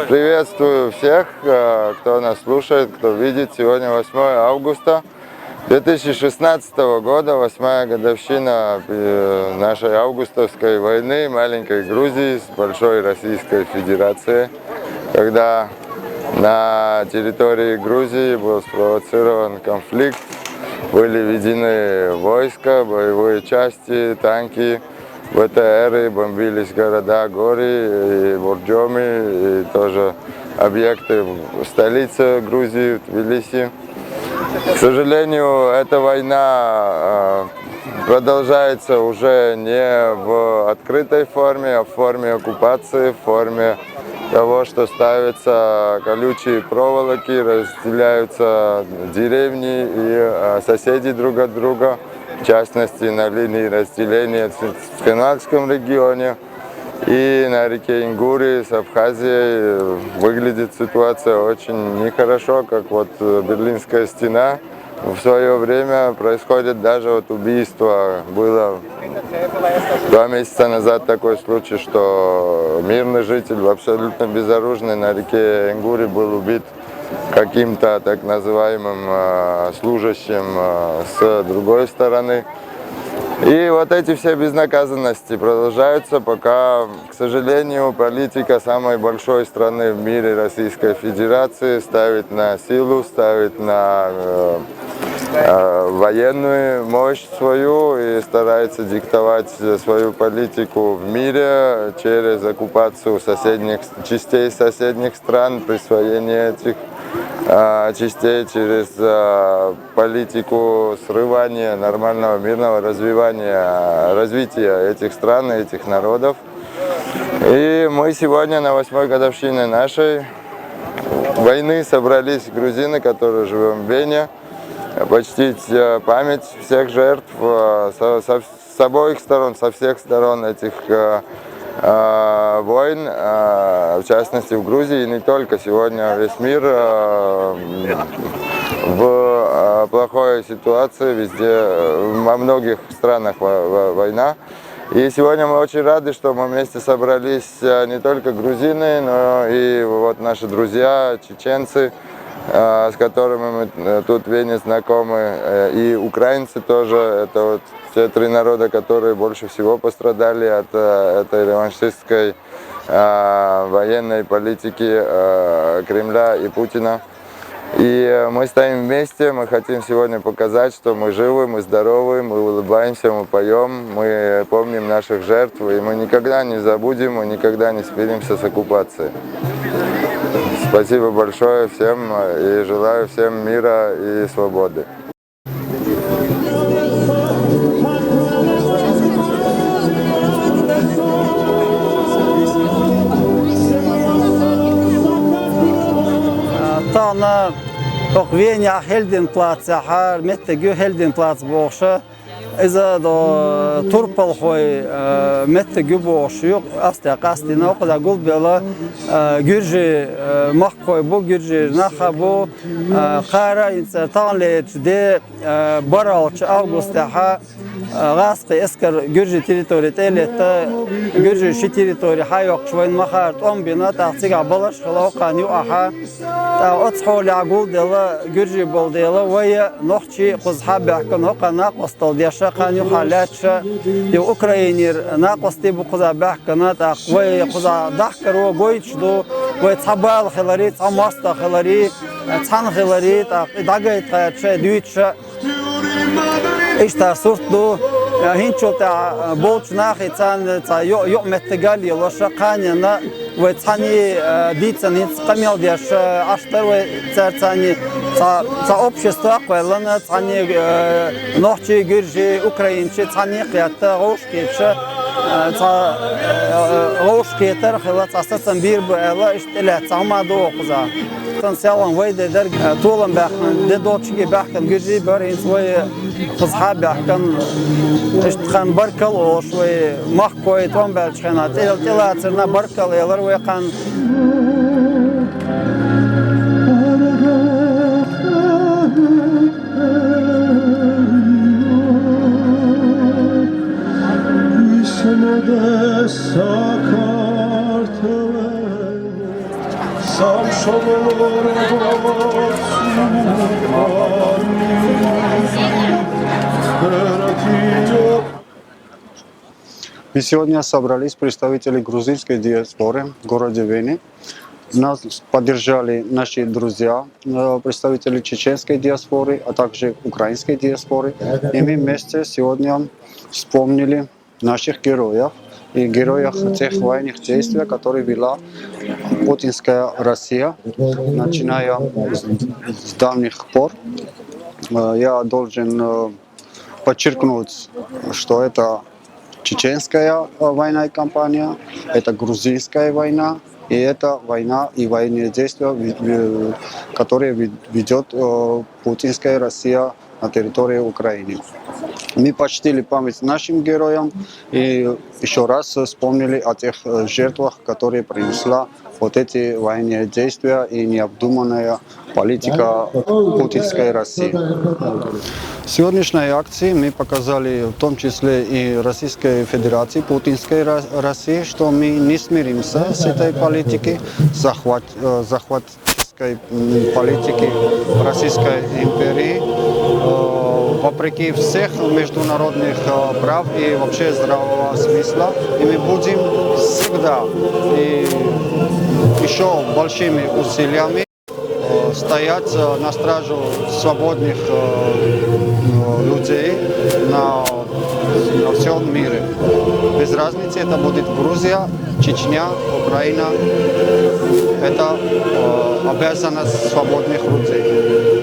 Приветствую всех, кто нас слушает, кто видит. Сегодня 8 августа 2016 года, 8-я годовщина нашей августовской войны, маленькой Грузии с большой Российской Федерацией, когда на территории Грузии был спровоцирован конфликт, были введены войска, боевые части, танки, БТРы, бомбились города Гори и Борджоми, и тоже объекты в столице Грузии, в Тбилиси. К сожалению, эта война продолжается уже не в открытой форме, а в форме оккупации, в форме того, что ставятся колючие проволоки, разделяются деревни и соседи друг от друга. В частности, на линии разделения в Канадском регионе и на реке Ингури с Абхазией выглядит ситуация очень нехорошо, как вот Берлинская стена. В свое время происходит даже вот убийство. Было 2 месяца назад такой случай, что мирный житель, абсолютно безоружный, на реке Ингури был убит каким-то так называемым служащим с другой стороны. И вот эти все безнаказанности продолжаются, пока, к сожалению, политика самой большой страны в мире, Российской Федерации, ставит на силу, ставит на военную мощь свою и старается диктовать свою политику в мире через оккупацию частей соседних стран, присвоение этих частей, через политику срывания нормального мирного развития этих стран и этих народов. И мы сегодня на 8-й годовщине нашей войны собрались грузины, которые живем в Вене, почтить память всех жертв с обоих сторон, со всех сторон этих войн, в частности в Грузии, и не только. Сегодня весь мир в плохой ситуации, везде, во многих странах война. И сегодня мы очень рады, что мы вместе собрались не только грузины, но и вот наши друзья, чеченцы, с которыми мы тут в Вене знакомы, и украинцы тоже. Это вот те 3 народа, которые больше всего пострадали от этой реваншистской военной политики Кремля и Путина. И мы стоим вместе, мы хотим сегодня показать, что мы живы, мы здоровы, мы улыбаемся, мы поем, мы помним наших жертв, и мы никогда не забудем, мы никогда не смиримся с оккупацией. Спасибо большое всем и желаю всем мира и свободы. Tana Venia Heldenplatz, har Mettegü Heldenplatz boğuşu. İza da Turpal koy Mettegü boğuşu yok. Asla kastına o kadar gül bela Gürcü mahkoy bu Gürcü naha bu Kara insan tanlet de baralç Avgusta Gaskı esker Gürcü teritori telette Gürcü şi teritori hayok şoyn mahart 10 bina taksiga balaş kala qani aha ta otsxol yaqul dela Gürcü bol dela ve noxçi quzha bahkan hoqana qostal diasha qani halat yo Ukrainer naqosti bu quza bahkana ta ve quza dahkaro goyçdu ve tabal xilari tamasta xilari tan xilari ta dagayt qaça düçe İşte sortlu hinçota bolç nahitan ta yok mettegal yolaşa qanyana ve tani ditsan hiç qamel diaş aştar ve tsani ta общество qoylana tani nohçi Gürcü Ukrayinçi tani qiyatta qoşkeçe ta qoşketer xilat asasan bir bu ala işte tamada oqza Selam ve der tolan bakın de doçki bakın Gürcü barins ve qızha bakın işte barkal oş ve mahkoy ton belçana telatırna barkal yalar ve kan Мы сегодня собрались представители грузинской диаспоры в городе Вене. Нас поддержали наши друзья, представители чеченской диаспоры, а также украинской диаспоры. И мы вместе сегодня вспомнили наших героев и героев тех военных действий, которые вела путинская Россия, начиная с давних пор. Я должен подчеркнуть, что это чеченская военная кампания, это грузинская война, и это война и военные действия, которые ведет путинская Россия на территории Украины. Мы почтили память нашим героям и еще раз вспомнили о тех жертвах, которые принесла вот эти военные действия и необдуманная политика путинской России. В сегодняшней акции мы показали в том числе и Российской Федерации, путинской России, что мы не смиримся с этой политикой, захватческой политики Российской империи, вопреки всех международных прав и вообще здравого смысла. И мы будем всегда и еще большими усилиями стоять на стражу свободных людей на всем мире. Без разницы, это будет Грузия, Чечня, Украина. Это обязанность свободных людей.